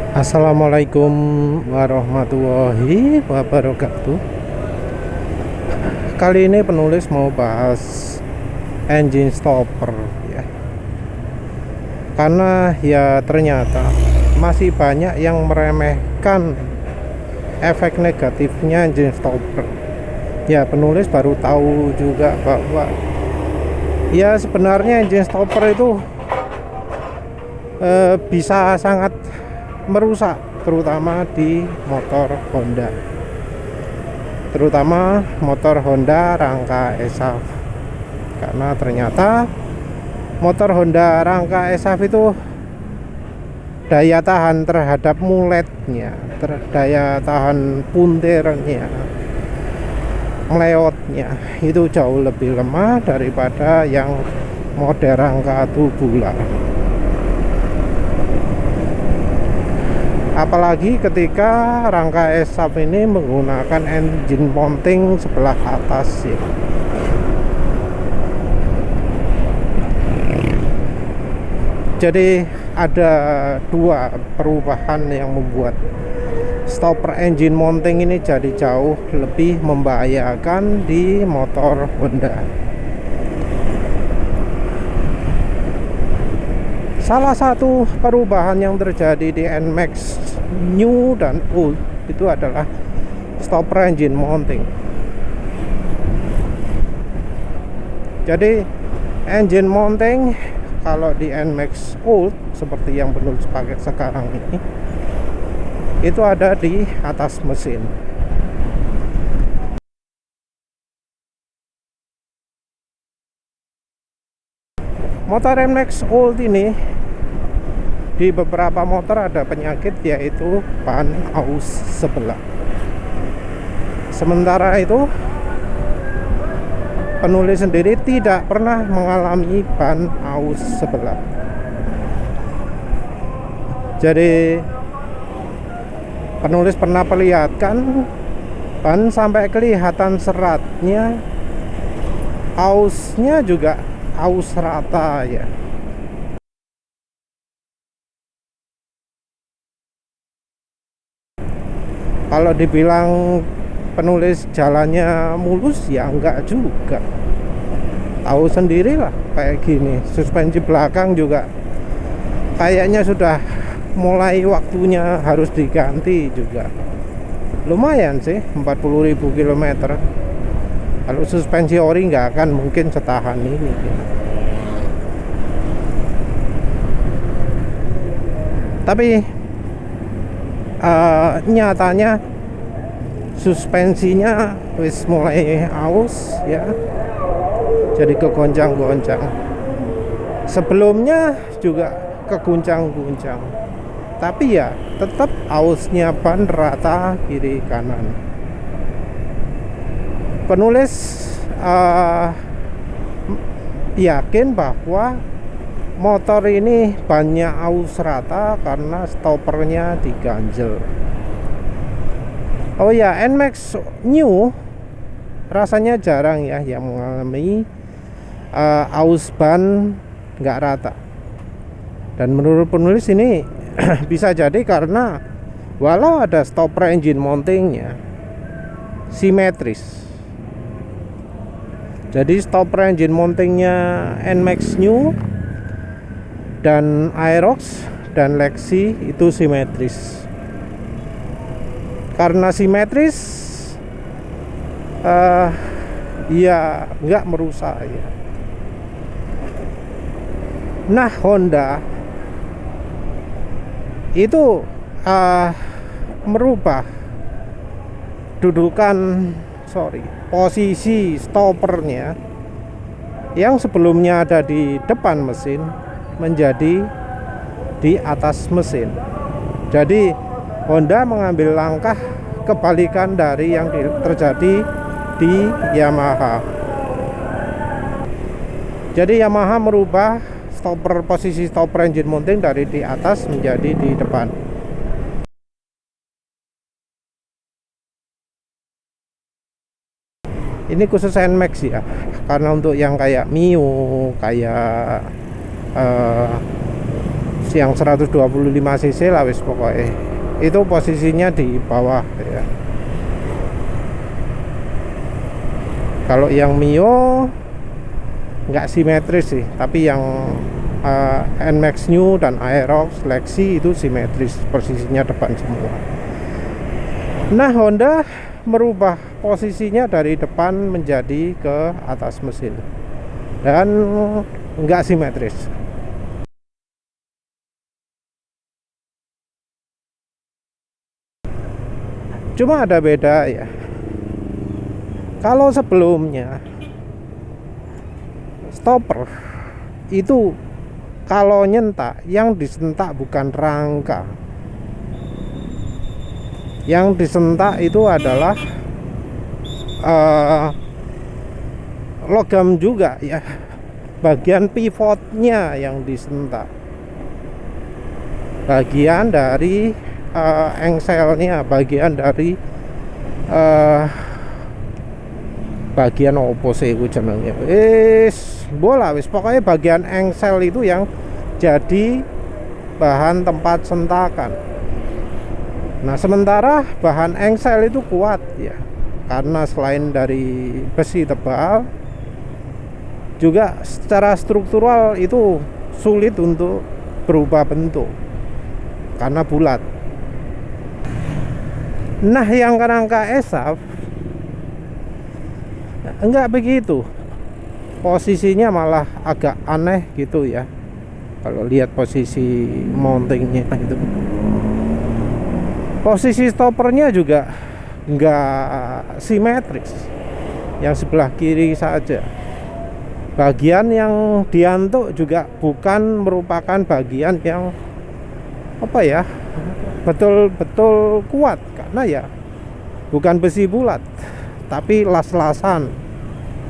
Assalamualaikum warahmatullahi wabarakatuh. Kali ini penulis mau bahas engine stopper ya. Karena ya ternyata masih banyak yang meremehkan efek negatifnya engine stopper. Ya, penulis baru tahu juga bahwa ya sebenarnya engine stopper itu bisa sangat merusak, terutama di motor Honda, terutama motor Honda rangka ESAV. Karena ternyata motor Honda rangka ESAV itu daya tahan terhadap muletnya, daya tahan puntirnya, meleotnya itu jauh lebih lemah daripada yang model rangka tubular. Apalagi ketika rangka ESAV ini menggunakan engine mounting sebelah atas ya. Jadi ada dua perubahan yang membuat stopper engine mounting ini jadi jauh lebih membahayakan di motor Honda. Salah satu perubahan yang terjadi di NMAX New dan Old itu adalah stopper engine mounting. Jadi engine mounting kalau di NMAX Old seperti yang penulis pakai sekarang ini, itu ada di atas mesin. Motor NMAX Old ini di beberapa motor ada penyakit yaitu ban aus sebelah. Sementara itu penulis sendiri tidak pernah mengalami ban aus sebelah. Jadi penulis pernah perlihatkan ban sampai kelihatan seratnya, ausnya juga aus rata ya. Kalau dibilang penulis jalannya mulus ya enggak juga. Tahu sendirilah kayak gini. Suspensi belakang juga kayaknya sudah mulai waktunya harus diganti juga. Lumayan sih 40.000 km. Kalau suspensi ori nggak akan mungkin setahan ini. Tapi nyatanya suspensinya wis mulai aus ya, jadi kegoncang-goncang. Sebelumnya juga keguncang-guncang, tapi ya tetap ausnya ban rata kiri kanan. Penulis yakin bahwa motor ini bannya aus rata karena stoppernya diganjel. Oh ya, NMAX New rasanya jarang ya yang mengalami aus ban nggak rata. Dan menurut penulis ini bisa jadi karena walau ada stopper engine mountingnya simetris. Jadi stopper engine mountingnya NMAX New dan Aerox dan Lexi itu simetris. Karena simetris ya nggak merusak ya. Nah, Honda itu merubah posisi stoppernya yang sebelumnya ada di depan mesin menjadi di atas mesin. Jadi Honda mengambil langkah kebalikan dari yang terjadi di Yamaha. Jadi Yamaha merubah posisi stopper engine mounting dari di atas menjadi di depan. Ini khusus NMAX ya, karena untuk yang kayak Mio, kayak yang 125 cc lah wis pokoknya. Itu posisinya di bawah ya. Kalau yang Mio nggak simetris sih, tapi yang NMAX New dan Aerox Lexi itu simetris, posisinya depan semua. Nah, Honda merubah posisinya dari depan menjadi ke atas mesin dan nggak simetris. Cuma ada beda ya. Kalau sebelumnya stopper itu kalau nyentak, yang disentak bukan rangka. Yang disentak itu adalah logam juga ya. Bagian pivotnya yang disentak. Bagian dari engselnya, bagian dari bagian opo sih ku jenenge. Bola wis pokoknya bagian engsel itu yang jadi bahan tempat sentakan. Nah, sementara bahan engsel itu kuat ya. Karena selain dari besi tebal, juga secara struktural itu sulit untuk berubah bentuk karena bulat. Nah, yang kerangka ESAV enggak begitu, posisinya malah agak aneh gitu ya. Kalau lihat posisi mountingnya itu, posisi stoppernya juga enggak simetris, yang sebelah kiri saja. Bagian yang diantuk juga bukan merupakan bagian yang apa ya, betul-betul kuat, karena ya bukan besi bulat tapi las-lasan.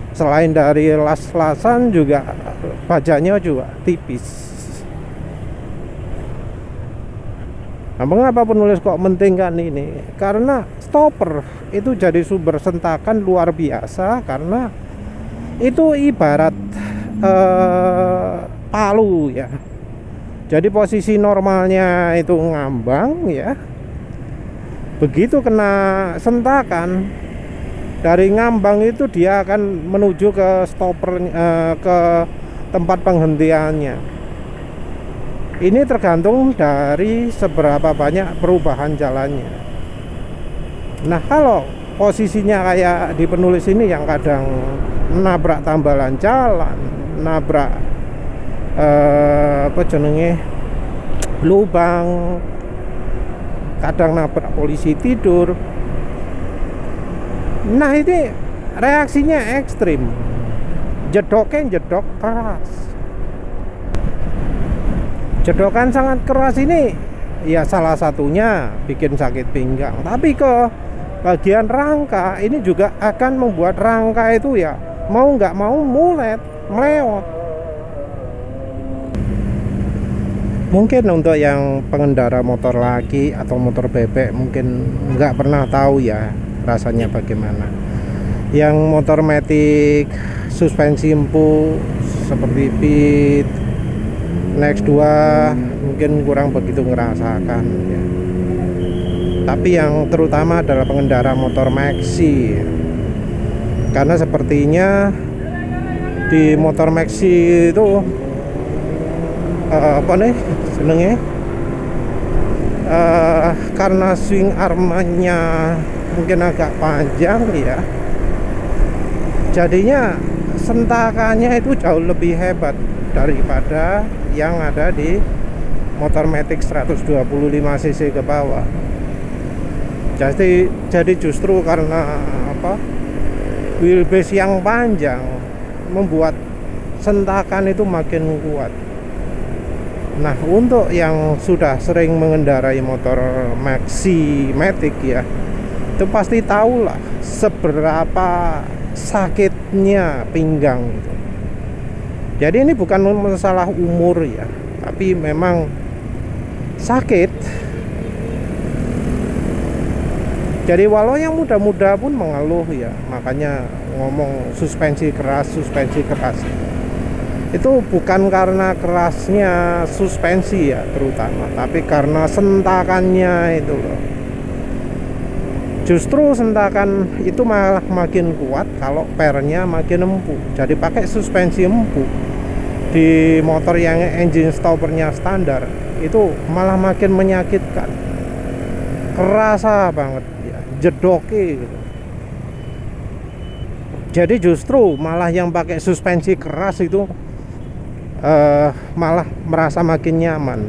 Selain dari las-lasan juga bajanya juga tipis. Nah, mengapa penulis kok mentingkan ini? Karena stopper itu jadi sumber sentakan luar biasa, karena itu ibarat palu ya. Jadi posisi normalnya itu ngambang ya. Begitu kena sentakan, dari ngambang itu dia akan menuju ke stopper, ke tempat penghentiannya. Ini tergantung dari seberapa banyak perubahan jalannya. Nah, kalau posisinya kayak di penulis ini yang kadang nabrak tambalan jalan, nabrak apa jenenge, lubang, kadang nabrak polisi tidur. Nah, ini reaksinya ekstrim, jedoknya jedok keras. Jedokan sangat keras ini ya salah satunya bikin sakit pinggang, tapi ke bagian rangka ini juga akan membuat rangka itu ya mau nggak mau melewat. Mungkin untuk yang pengendara motor laki atau motor bebek mungkin nggak pernah tahu ya rasanya bagaimana. Yang motor matic suspensi empuk seperti Beat, Next 2 mungkin kurang begitu ngerasakan ya. Tapi yang terutama adalah pengendara motor maxi, karena sepertinya di motor maxi itu apa nih senengnya, karena swing armnya mungkin agak panjang ya, jadinya sentakannya itu jauh lebih hebat daripada yang ada di motor matic 125 cc ke bawah. Jadi justru karena apa, wheelbase yang panjang membuat sentakan itu makin kuat. Nah, untuk yang sudah sering mengendarai motor maxi matic ya, itu pasti tahulah seberapa sakitnya pinggang itu. Jadi ini bukan masalah umur ya, tapi memang sakit. Jadi walau yang muda-muda pun mengeluh ya, makanya ngomong suspensi keras. Itu bukan karena kerasnya suspensi ya terutama, tapi karena sentakannya itu loh. Justru sentakan itu malah makin kuat kalau pernya makin empuk. Jadi pakai suspensi empuk di motor yang engine stoppernya standar itu malah makin menyakitkan, kerasa banget ya, jedoki gitu. Jadi justru malah yang pakai suspensi keras itu malah merasa makin nyaman.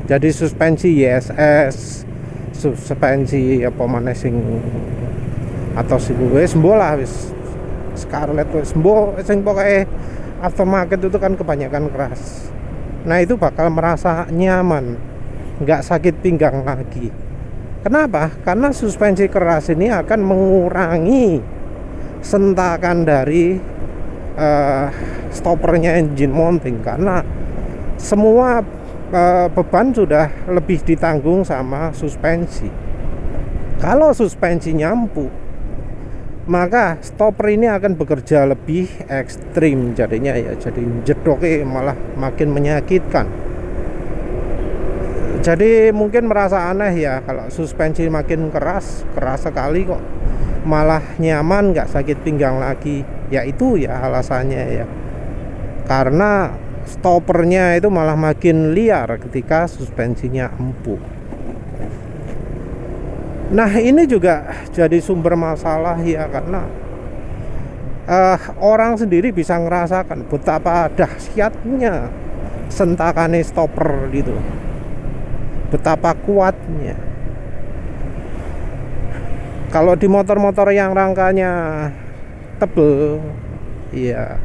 Jadi suspensi YSS, suspensi apa mana sing atau sing wis mbolah wis Scarlett wis mbo sing pokoke aftermarket itu kan kebanyakan keras. Nah itu bakal merasa nyaman, nggak sakit pinggang lagi. Kenapa? Karena suspensi keras ini akan mengurangi sentakan dari stoppernya engine mounting, karena semua beban sudah lebih ditanggung sama suspensi. Kalau suspensinya empuk, maka stopper ini akan bekerja lebih ekstrim jadinya ya, jadi jedoknya malah makin menyakitkan. Jadi mungkin merasa aneh ya kalau suspensi makin keras sekali kok malah nyaman, nggak sakit pinggang lagi. Ya itu ya alasannya ya, karena stoppernya itu malah makin liar ketika suspensinya empuk. Nah ini juga jadi sumber masalah ya, karena orang sendiri bisa ngerasakan betapa dahsyatnya sentakannya stopper gitu, betapa kuatnya. Kalau di motor-motor yang rangkanya tebel ya,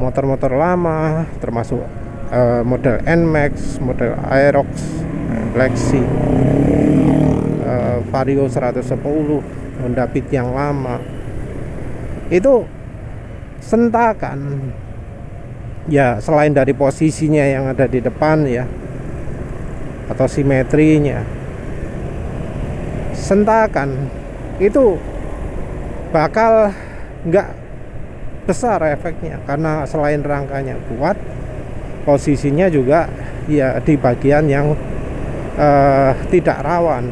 motor-motor lama termasuk model NMAX, model Aerox, Lexi, Vario 110, Honda Beat yang lama, itu sentakan ya, selain dari posisinya yang ada di depan ya atau simetrinya, sentakan itu bakal nggak besar efeknya, karena selain rangkanya kuat, posisinya juga ya di bagian yang tidak rawan.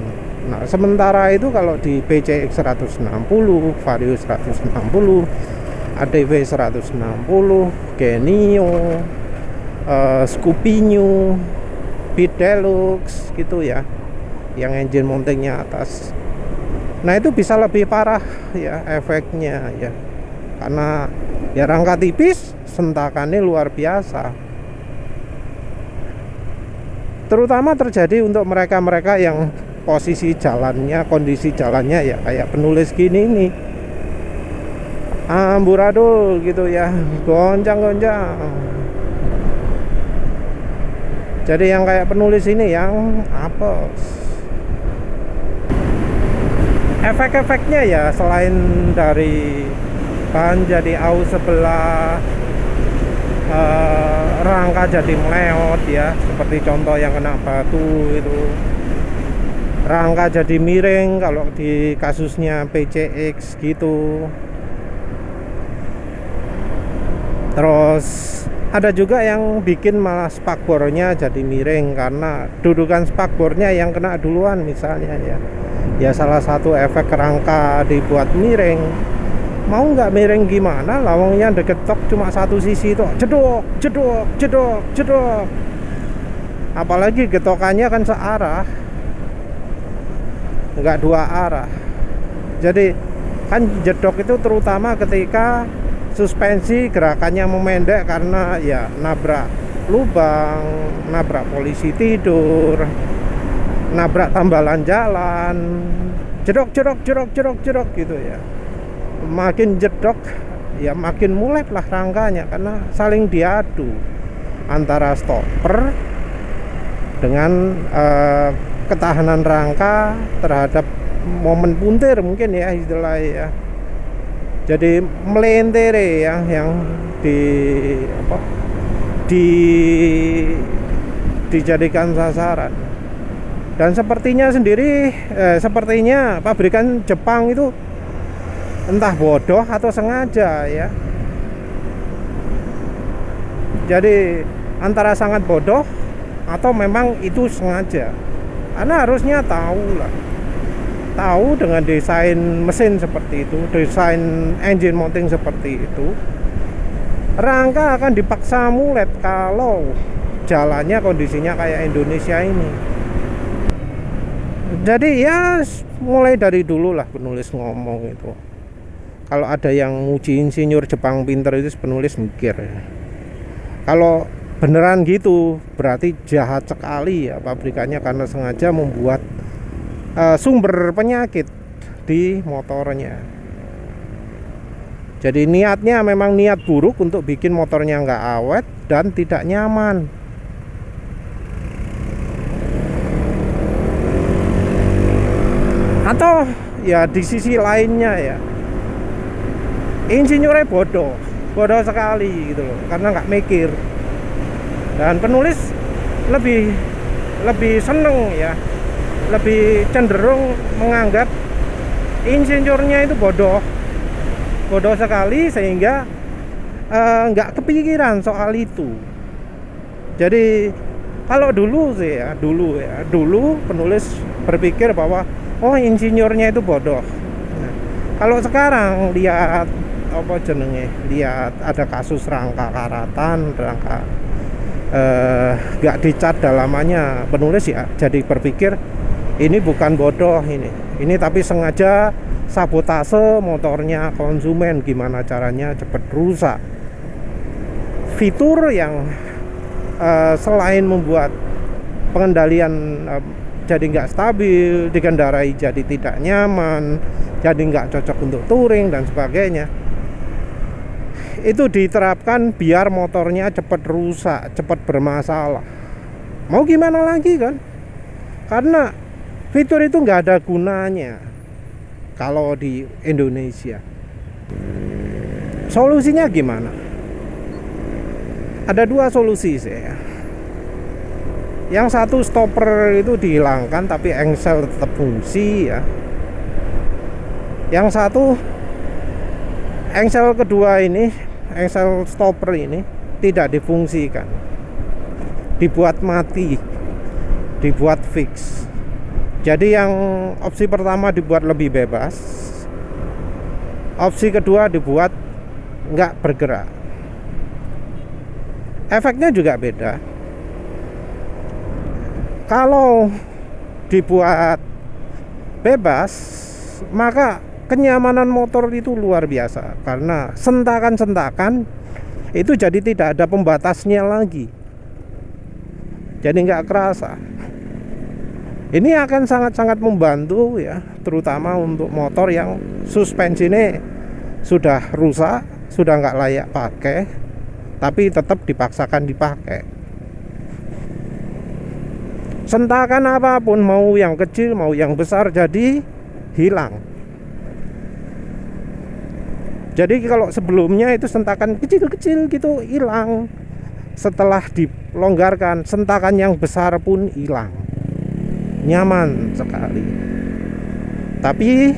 Nah sementara itu kalau di PCX 160, Vario 160, ADV 160, Genio, Scupino, Beat Deluxe gitu ya, yang engine mountingnya atas, nah itu bisa lebih parah ya efeknya ya, karena ya rangka tipis, sentakannya luar biasa. Terutama terjadi untuk mereka-mereka yang posisi jalannya, kondisi jalannya ya kayak penulis gini nih, amburadul gitu ya, goncang-goncang. Jadi yang kayak penulis ini yang apes. Efek-efeknya ya selain dari ban jadi aus sebelah, rangka jadi meleot ya, seperti contoh yang kena batu itu, rangka jadi miring kalau di kasusnya PCX gitu. Terus ada juga yang bikin malah spakbornya jadi miring karena dudukan spakbornya yang kena duluan misalnya ya. Ya salah satu efek rangka dibuat miring. Mau nggak miring gimana, lawangnya deket tok cuma satu sisi itu, jedok jedok jedok jedok. Apalagi getokannya kan searah, nggak dua arah. Jadi kan jedok itu terutama ketika suspensi gerakannya memendek karena ya nabrak lubang, nabrak polisi tidur, nabrak tambalan jalan, jedok jedok jedok jedok jedok gitu ya. Makin jedok ya makin mulet lah rangkanya, karena saling diadu antara stopper dengan ketahanan rangka terhadap momen puntir mungkin ya istilahnya ya. Jadi melentere ya, yang dijadikan sasaran. Dan sepertinya pabrikan Jepang itu entah bodoh atau sengaja ya, Jadi antara sangat bodoh atau memang itu sengaja. Karena harusnya tahu lah, tahu dengan desain mesin seperti itu, desain engine mounting seperti itu, rangka akan dipaksa mulet kalau jalannya kondisinya kayak Indonesia ini. Jadi ya mulai dari dulu lah penulis ngomong itu, kalau ada yang muji insinyur Jepang pinter itu penulis mikir, kalau beneran gitu berarti jahat sekali ya pabrikannya, karena sengaja membuat sumber penyakit di motornya. Jadi niatnya memang niat buruk untuk bikin motornya nggak awet dan tidak nyaman. Atau ya di sisi lainnya ya, insinyurnya bodoh sekali gitu loh, karena nggak mikir. Dan penulis lebih seneng ya, lebih cenderung menganggap insinyurnya itu bodoh sekali, sehingga nggak kepikiran soal itu. Jadi kalau dulu sih ya, dulu penulis berpikir bahwa oh insinyurnya itu bodoh. Nah, kalau sekarang lihat apa jenenge, lihat ada kasus rangka karatan, rangka gak dicat dalamannya, penulis ya jadi berpikir ini bukan bodoh ini tapi sengaja sabotase motornya konsumen, gimana caranya cepat rusak. Fitur yang selain membuat pengendalian jadi nggak stabil, dikendarai jadi tidak nyaman, jadi nggak cocok untuk touring dan sebagainya, itu diterapkan biar motornya cepat rusak, cepat bermasalah. Mau gimana lagi kan? Karena fitur itu nggak ada gunanya kalau di Indonesia. Solusinya gimana? Ada dua solusi sih. Yang satu, stopper itu dihilangkan tapi engsel tetap fungsi ya. Yang satu, engsel kedua ini, engsel stopper ini tidak difungsikan, dibuat mati, dibuat fix. Jadi yang opsi pertama dibuat lebih bebas, opsi kedua dibuat nggak bergerak. Efeknya juga beda. Kalau dibuat bebas, maka kenyamanan motor itu luar biasa, karena sentakan-sentakan itu jadi tidak ada pembatasnya lagi, jadi nggak kerasa. Ini akan sangat-sangat membantu ya, terutama untuk motor yang suspensinya sudah rusak, sudah nggak layak pakai, tapi tetap dipaksakan dipakai. Sentakan apapun, mau yang kecil mau yang besar, jadi hilang. Jadi kalau sebelumnya itu sentakan kecil-kecil gitu hilang, setelah dilonggarkan sentakan yang besar pun hilang. Nyaman sekali. Tapi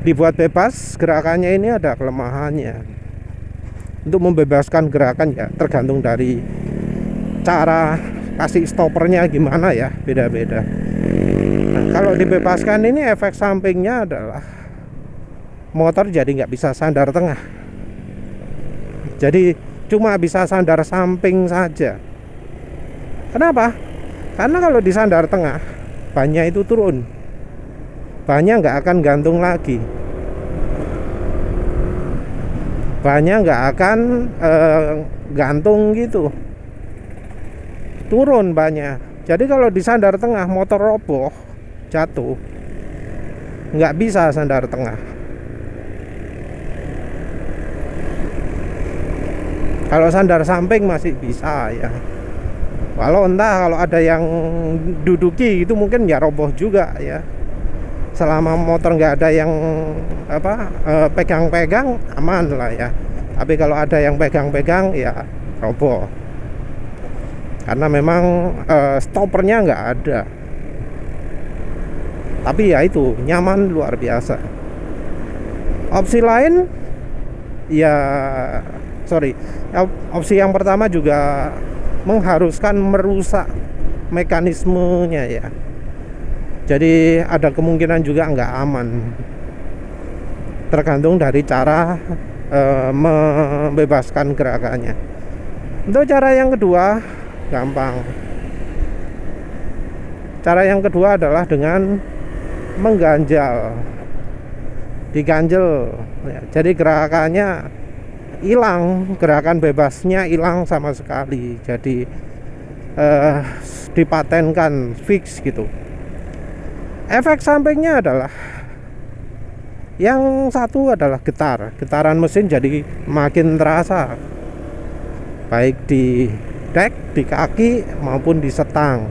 dibuat bebas, gerakannya ini ada kelemahannya. Untuk membebaskan gerakan ya tergantung dari cara kasih stoppernya gimana ya, beda-beda. Nah, kalau dibebaskan ini efek sampingnya adalah motor jadi nggak bisa sandar tengah, jadi cuma bisa sandar samping saja. Kenapa? Karena kalau di sandar tengah, bannya itu turun, bannya nggak akan gantung lagi, bannya nggak akan gantung gitu, turun bannya. Jadi kalau di sandar tengah motor roboh, jatuh, nggak bisa sandar tengah. Kalau sandar samping masih bisa ya. Kalau entah kalau ada yang duduki itu mungkin ya roboh juga ya. Selama motor nggak ada yang pegang-pegang, aman lah ya. Tapi kalau ada yang pegang-pegang ya roboh. Karena memang stoppernya nggak ada. Tapi ya itu nyaman luar biasa. Opsi lain ya opsi yang pertama juga mengharuskan merusak mekanismenya ya. Jadi ada kemungkinan juga nggak aman, tergantung dari cara membebaskan gerakannya. Untuk cara yang kedua gampang. Cara yang kedua adalah dengan mengganjal, diganjel ya. Jadi gerakannya hilang, gerakan bebasnya hilang sama sekali. Jadi dipatenkan fix gitu. Efek sampingnya adalah yang satu adalah getaran mesin jadi makin terasa, baik di dek, di kaki maupun di setang.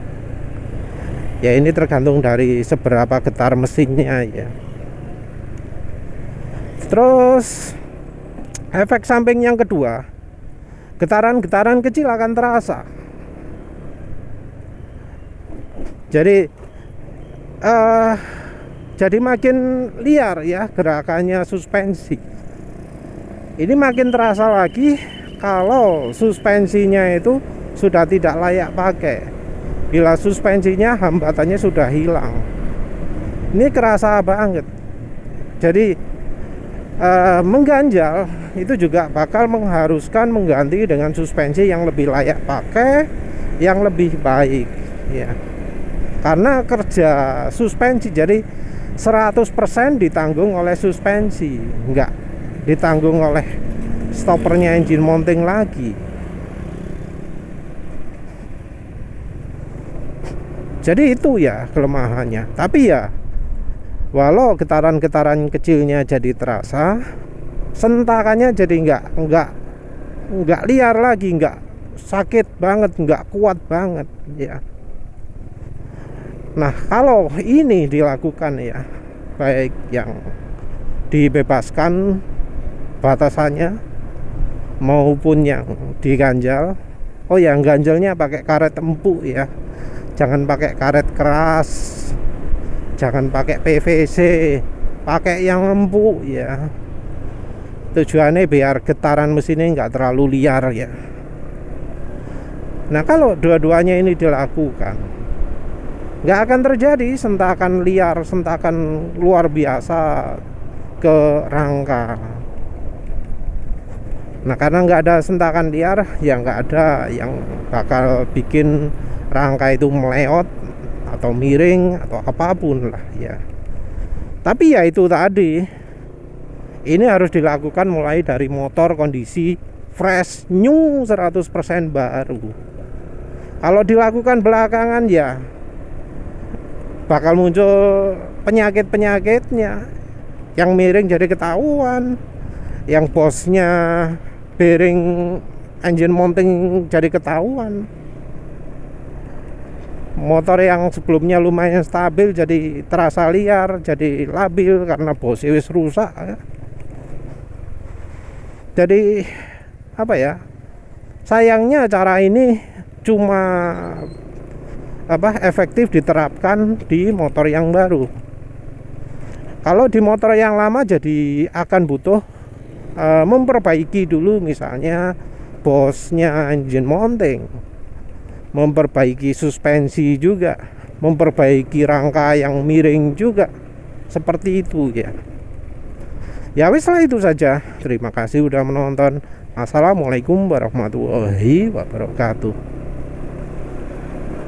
Ya ini tergantung dari seberapa getar mesinnya ya. Terus efek samping yang kedua, getaran-getaran kecil akan terasa. Jadi makin liar ya gerakannya suspensi. Ini makin terasa lagi kalau suspensinya itu sudah tidak layak pakai. Bila suspensinya hambatannya sudah hilang, ini kerasa banget. Jadi mengganjal itu juga bakal mengharuskan mengganti dengan suspensi yang lebih layak pakai, yang lebih baik ya. Karena kerja suspensi jadi 100% ditanggung oleh suspensi, enggak ditanggung oleh stoppernya engine mounting lagi. Jadi itu ya kelemahannya. Tapi ya walau getaran-getaran kecilnya jadi terasa, sentakannya jadi enggak liar lagi, enggak sakit banget, enggak kuat banget ya. Nah kalau ini dilakukan ya, baik yang dibebaskan batasannya maupun yang diganjal. Oh yang ganjalnya pakai karet empuk ya, jangan pakai karet keras, jangan pakai PVC, pakai yang empuk ya. Tujuannya biar getaran mesinnya nggak terlalu liar ya. Nah kalau dua-duanya ini dilakukan, nggak akan terjadi sentakan liar, sentakan luar biasa ke rangka. Nah karena nggak ada sentakan liar, ya nggak ada yang bakal bikin rangka itu meleot atau miring atau apapun lah ya. Tapi ya itu tadi, ini harus dilakukan mulai dari motor kondisi fresh, new, 100% baru. Kalau dilakukan belakangan ya bakal muncul penyakit-penyakitnya. Yang miring jadi ketahuan, yang bosnya bearing engine mounting jadi ketahuan, motor yang sebelumnya lumayan stabil jadi terasa liar, jadi labil karena bosnya wis rusak ya. Jadi apa ya, sayangnya cara ini cuma efektif diterapkan di motor yang baru. Kalau di motor yang lama jadi akan butuh memperbaiki dulu, misalnya bosnya engine mounting, memperbaiki suspensi juga, memperbaiki rangka yang miring juga, seperti itu ya. Ya wis lah, itu saja. Terima kasih udah menonton. Assalamualaikum warahmatullahi wabarakatuh.